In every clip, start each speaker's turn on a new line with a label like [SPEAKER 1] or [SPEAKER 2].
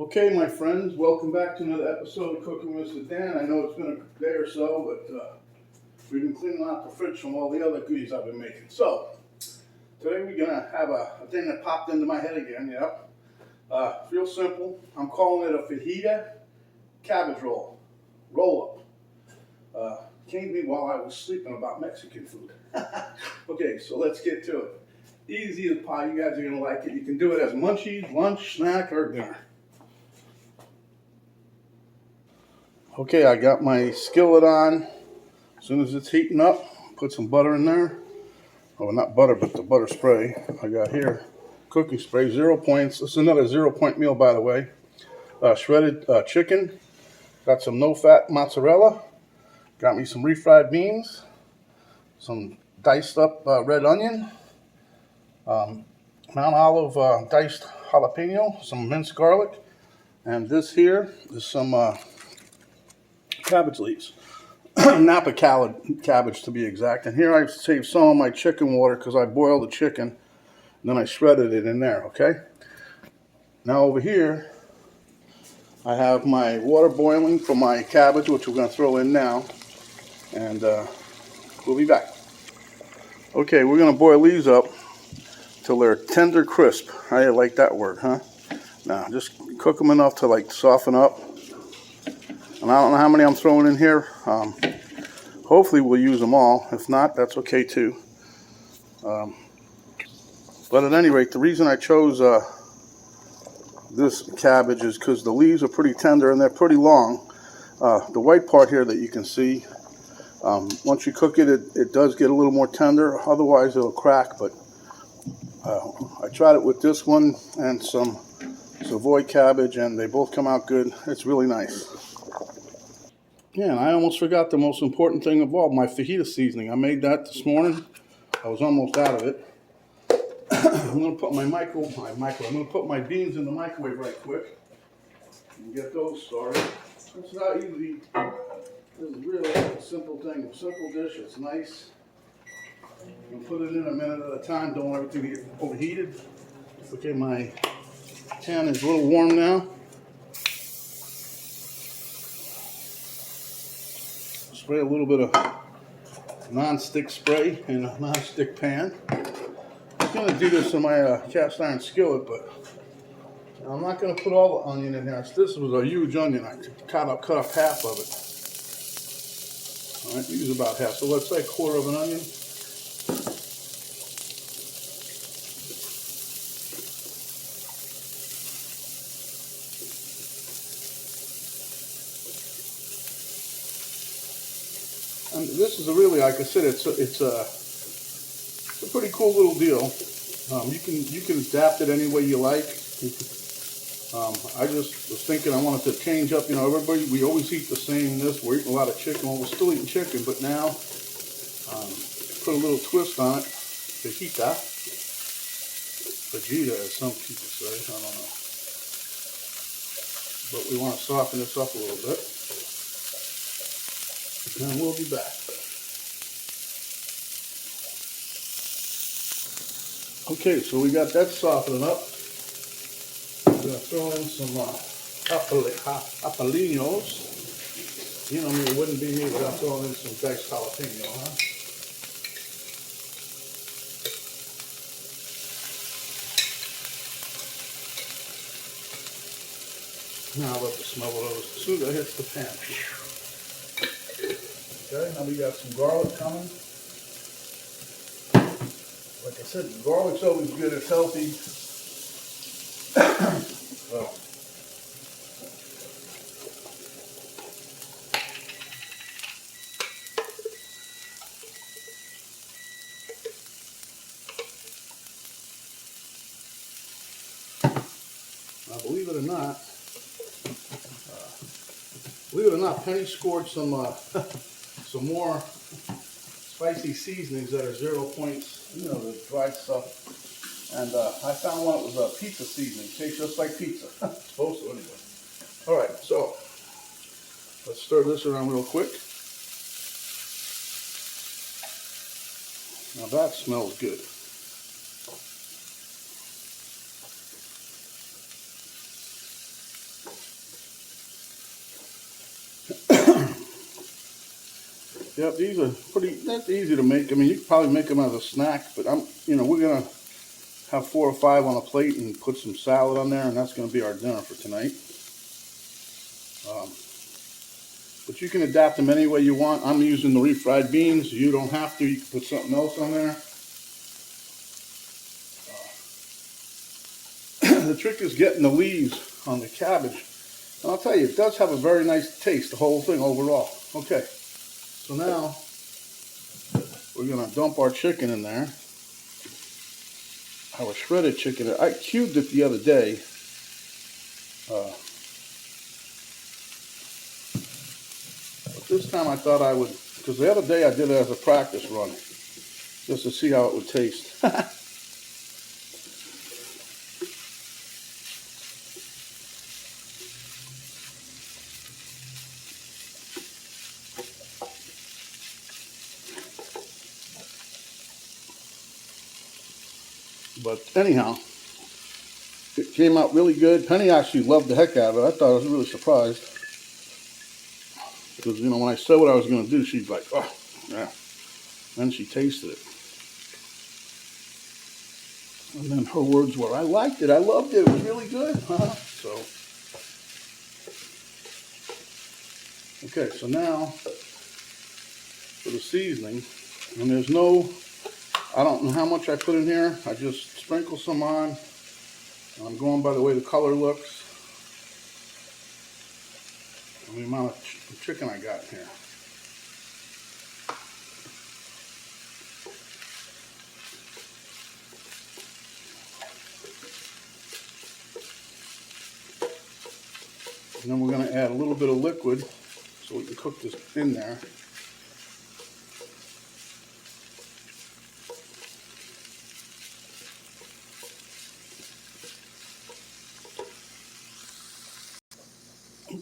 [SPEAKER 1] Okay, my friends, welcome back to another episode of Cooking with Mr. Dan. I know it's been a day or so, but we've been cleaning out the fridge from all the other goodies I've been making. So, today we're going to have a thing that popped into my head again, yep. Real simple. I'm calling it a Fajita Cabbage roll-up. Came to me while I was sleeping about Mexican food. Okay, so let's get to it. Easy as pie, you guys are going to like it. You can do it as munchies, lunch, snack, or dinner. Okay, I got my skillet on. As soon as it's heating up, put some butter in there. Oh, not butter, but the butter spray I got here. Cooking spray, 0 points. This is another 0 point meal, by the way. Shredded chicken. Got some no-fat mozzarella. Got me some refried beans. Some diced up red onion. Mount Olive diced jalapeno. Some minced garlic. And this here is some cabbage leaves. Napa cabbage to be exact. And here I've saved some of my chicken water because I boiled the chicken and then I shredded it in there, okay? Now over here I have my water boiling for my cabbage, which we're going to throw in now, and we'll be back. Okay, we're going to boil these up till they're tender crisp. I like that word, huh? Now just cook them enough to like soften up. And I don't know how many I'm throwing in here. Hopefully we'll use them all. If not, that's okay too. But at any rate, the reason I chose this cabbage is because the leaves are pretty tender and they're pretty long. The white part here that you can see, once you cook it, it does get a little more tender. Otherwise, it'll crack. But I tried it with this one and some Savoy cabbage, and they both come out good. It's really nice. Yeah, and I almost forgot the most important thing of all, my fajita seasoning. I made that this morning. I was almost out of it. I'm going to put I'm going to put my beans in the microwave right quick and get those started. This is how easy. This is really a simple thing, a simple dish. It's nice. You can put it in a minute at a time. Don't want everything to get overheated. Okay, my pan is a little warm now. Spray a little bit of non-stick spray in a non-stick pan. I'm going to do this in my cast iron skillet, but I'm not going to put all the onion in there. This was a huge onion. I cut up half of it. All right, use about half. So let's say 1/4 of an onion. And this is really, like I said, it's a pretty cool little deal. You can adapt it any way you like. I just was thinking I wanted to change up. You know, we always eat the same. We're eating a lot of chicken. Well, we're still eating chicken, but now put a little twist on it. Fajita, as some people say. I don't know, but we want to soften this up a little bit, and we'll be back. Okay, so we got that softening up. I'm going to throw in some jalapenos. You know me, it wouldn't be me without throwing in some diced jalapeno, huh? Now I love the smell of those as soon as it hits the pan. Okay, now we got some garlic coming. Like I said, garlic's always good. It's healthy. So, now, believe it or not, Penny scored some some more spicy seasonings that are 0 points. You know, the dried stuff. And I found one that was a pizza seasoning. Tastes just like pizza. It's supposed to anyway. All right, so let's stir this around real quick. Now that smells good. Yep, these are that's easy to make. I mean, you could probably make them as a snack, but we're gonna have 4 or 5 on a plate and put some salad on there, and that's gonna be our dinner for tonight. But you can adapt them any way you want. I'm using the refried beans. You don't have to. You can put something else on there. The trick is getting the leaves on the cabbage. And I'll tell you, it does have a very nice taste, the whole thing overall. Okay, so now we're going to dump our chicken in there. Our shredded chicken. I cubed it the other day. But this time I thought I would, because the other day I did it as a practice run, just to see how it would taste. But anyhow, it came out really good. Penny actually loved the heck out of it. I thought I was really surprised. Because, when I said what I was going to do, she's like, oh, yeah. Then she tasted it. And then her words were, I liked it. I loved it. It was really good. So, okay, so now for the seasoning. And there's no, I don't know how much I put in here. I just sprinkle some on. And I'm going by the way the color looks. And the amount of chicken I got in here. And then we're going to add a little bit of liquid so we can cook this in there.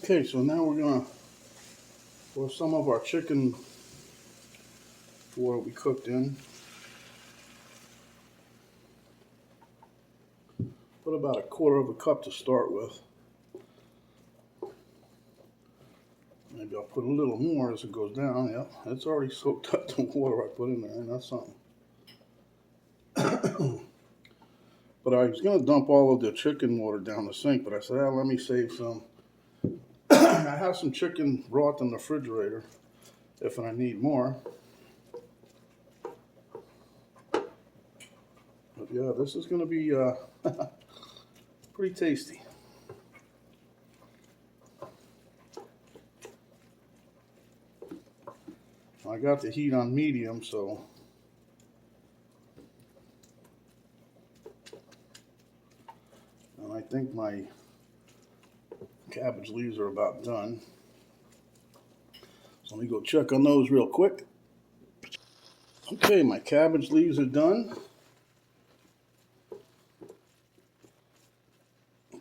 [SPEAKER 1] Okay, so now we're going to pour some of our chicken for what we cooked in. Put about a quarter of a cup to start with. Maybe I'll put a little more as it goes down. Yep, it's already soaked up the water I put in there, and that's something. But I was going to dump all of the chicken water down the sink, but I said, let me save some. I have some chicken broth in the refrigerator if I need more. But yeah, this is going to be pretty tasty. I got the heat on medium, so and I think my cabbage leaves are about done. So let me go check on those real quick. Okay, my cabbage leaves are done.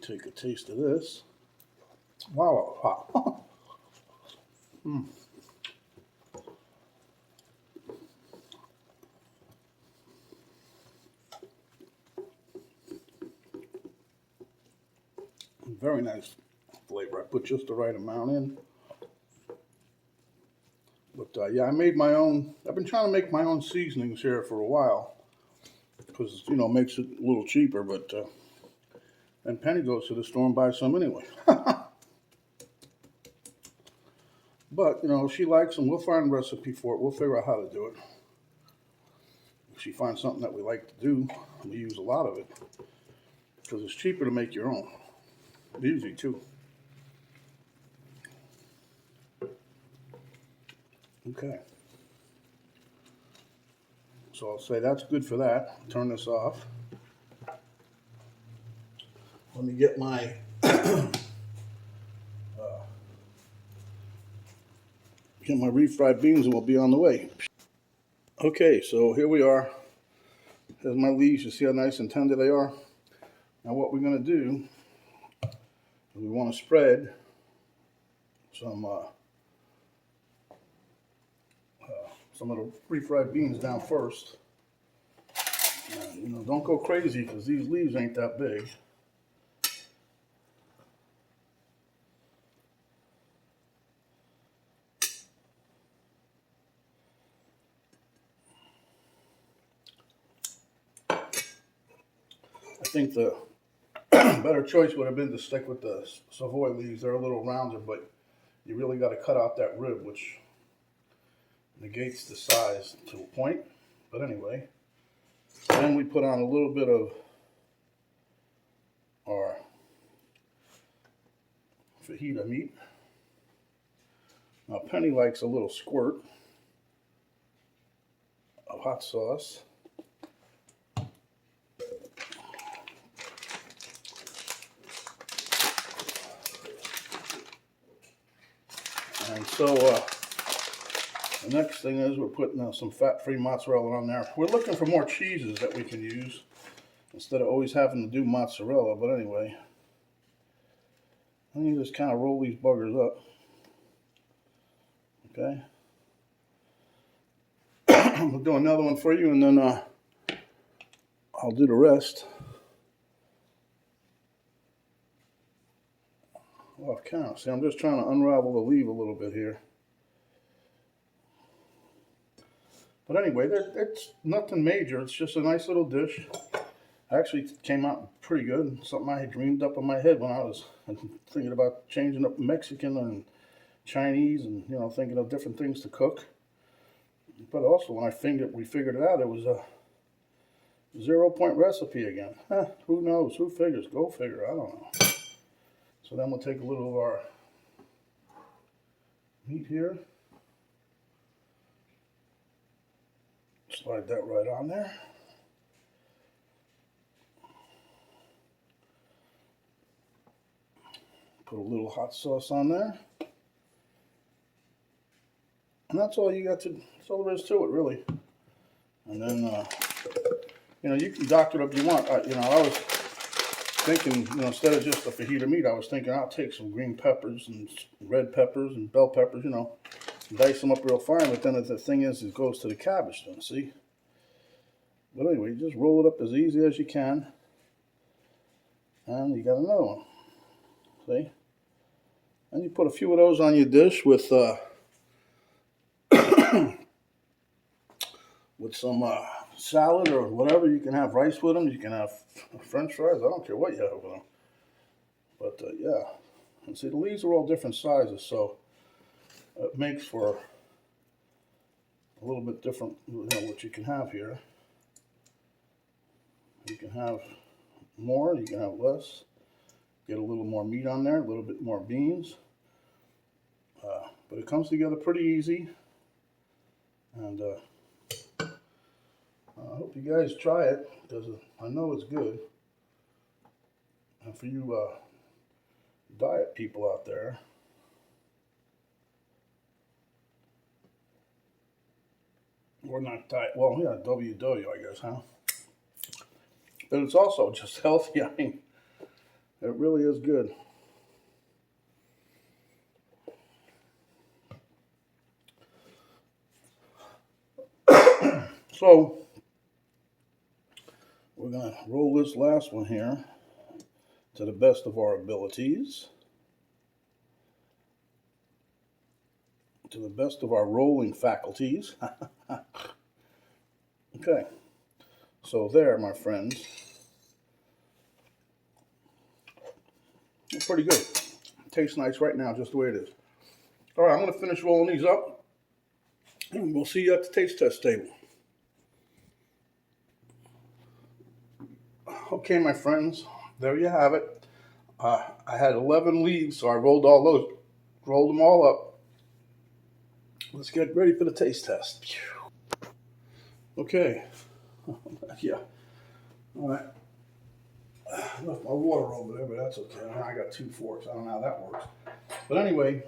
[SPEAKER 1] Take a taste of this. Wow. Very nice flavor. I put just the right amount in. But yeah, I made my own. I've been trying to make my own seasonings here for a while. Because, it makes it a little cheaper. But and Penny goes to the store and buys some anyway. But, if she likes them, we'll find a recipe for it. We'll figure out how to do it. If she finds something that we like to do, we use a lot of it. Because it's cheaper to make your own. Easy, too. Okay. So I'll say that's good for that. Turn this off. Let me get my refried beans and we'll be on the way. Okay, so here we are. Here's my leaves. You see how nice and tender they are? Now what we're going to do is we want to spread some of the refried beans down first. Don't go crazy because these leaves ain't that big. think the better choice would have been to stick with the Savoy leaves. They're a little rounder, but you really got to cut out that rib, which negates the size to a point. But anyway, then we put on a little bit of our fajita meat. Now Penny likes a little squirt of hot sauce. And so the next thing is we're putting some fat-free mozzarella on there. We're looking for more cheeses that we can use instead of always having to do mozzarella. But anyway, then you just kind of roll these buggers up. Okay. We'll do another one for you, and then I'll do the rest off camera. See, I'm just trying to unravel the leaf a little bit here. But anyway, it's nothing major. It's just a nice little dish. Actually, it came out pretty good. Something I had dreamed up in my head when I was thinking about changing up Mexican and Chinese, and thinking of different things to cook. But also, when we figured it out, it was a 0-point recipe again. Who knows? Who figures? Go figure. I don't know. So then we'll take a little of our meat here. Slide that right on there. Put a little hot sauce on there. And that's all you got to, that's all there is to it, really. And then, you can doctor it up if you want. I was thinking, instead of just the fajita meat, I was thinking I'll take some green peppers and red peppers and bell peppers, dice them up real fine. But then the thing is, it goes to the cabbage, then, see? But anyway, you just roll it up as easy as you can. And you got another one. See? And you put a few of those on your dish with with some salad or whatever. You can have rice with them. You can have French fries. I don't care what you have with them. But yeah, and see, the leaves are all different sizes, so it makes for a little bit different. What you can have here. You can have more. You can have less. Get a little more meat on there. A little bit more beans. But it comes together pretty easy. And I hope you guys try it, because I know it's good. And for you diet people out there, or not diet, well, yeah, WW, I guess, huh? But it's also just healthy. I mean, it really is good. So we're going to roll this last one here to the best of our abilities, to the best of our rolling faculties. Okay, so there, my friends, it's pretty good. Tastes nice right now, just the way it is. All right, I'm going to finish rolling these up, and we'll see you at the taste test table. Okay, my friends, there you have it. I had 11 leaves, so I rolled them all up. Let's get ready for the taste test. Okay. Yeah. All right. I left my water over there, but that's okay. I got 2 forks. I don't know how that works. But anyway,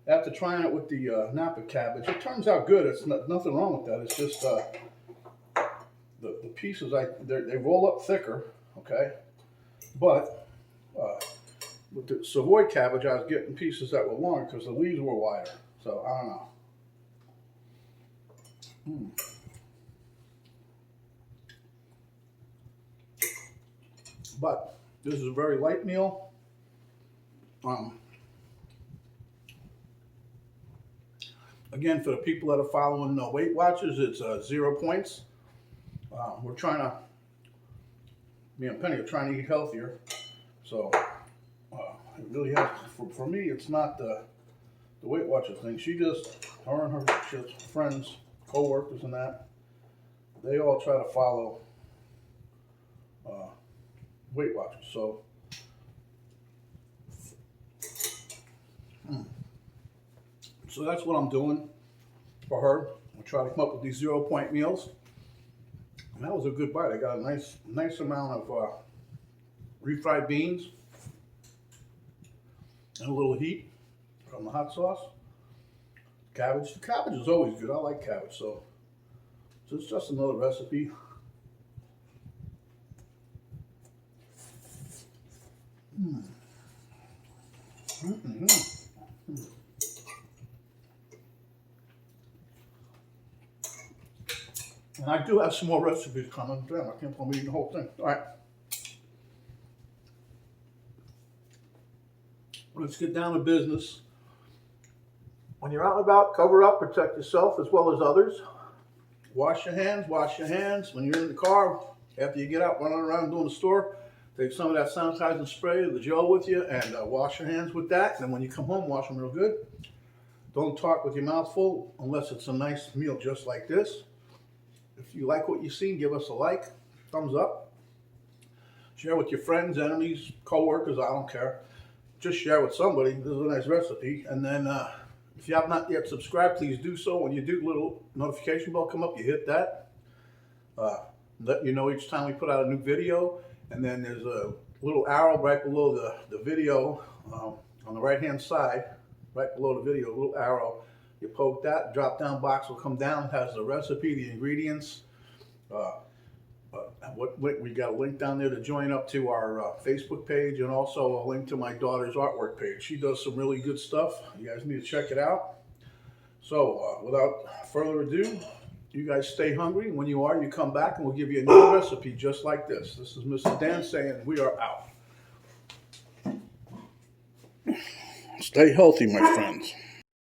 [SPEAKER 1] after trying it with the Napa cabbage, it turns out good. It's nothing wrong with that. It's just the pieces, they roll up thicker, okay? But with the Savoy cabbage, I was getting pieces that were longer because the leaves were wider. So, I don't know. But this is a very light meal. Again, for the people that are following Weight Watchers, it's 0 points. We're trying to me and Penny are trying to eat healthier. So it really has, for me, it's not the Weight Watchers thing. She just, her and her friends, co-workers and that, they all try to follow Weight Watchers. So so that's what I'm doing for her. I try to come up with these 0-point meals. And that was a good bite. I got a nice amount of refried beans and a little heat from the hot sauce. Cabbage. The cabbage is always good. I like cabbage. So it's just another recipe. And I do have some more recipes coming. Damn, I can't believe I'm eating the whole thing. All right. Let's get down to business. When you're out and about, cover up, protect yourself as well as others. Wash your hands, wash your hands. When you're in the car, after you get out, running around doing the store, take some of that sanitizing spray or the gel with you and wash your hands with that. And then when you come home, wash them real good. Don't talk with your mouth full unless it's a nice meal just like this. If you like what you've seen, give us a like, thumbs up. Share with your friends, enemies, co-workers, I don't care. Just share with somebody. This is a nice recipe. And then if you have not yet subscribed, please do so. When you do, little notification bell come up, you hit that. Let you know each time we put out a new video. And then there's a little arrow right below the video on the right hand side, right below the video, a little arrow. You poke that, drop down box will come down. It has the recipe, the ingredients. We got a link down there to join up to our Facebook page, and also a link to my daughter's artwork page. She does some really good stuff. You guys need to check it out. So without further ado, you guys stay hungry. When you are, you come back and we'll give you another recipe just like this. This is Mr. Dan saying we are out. Stay healthy, my friends.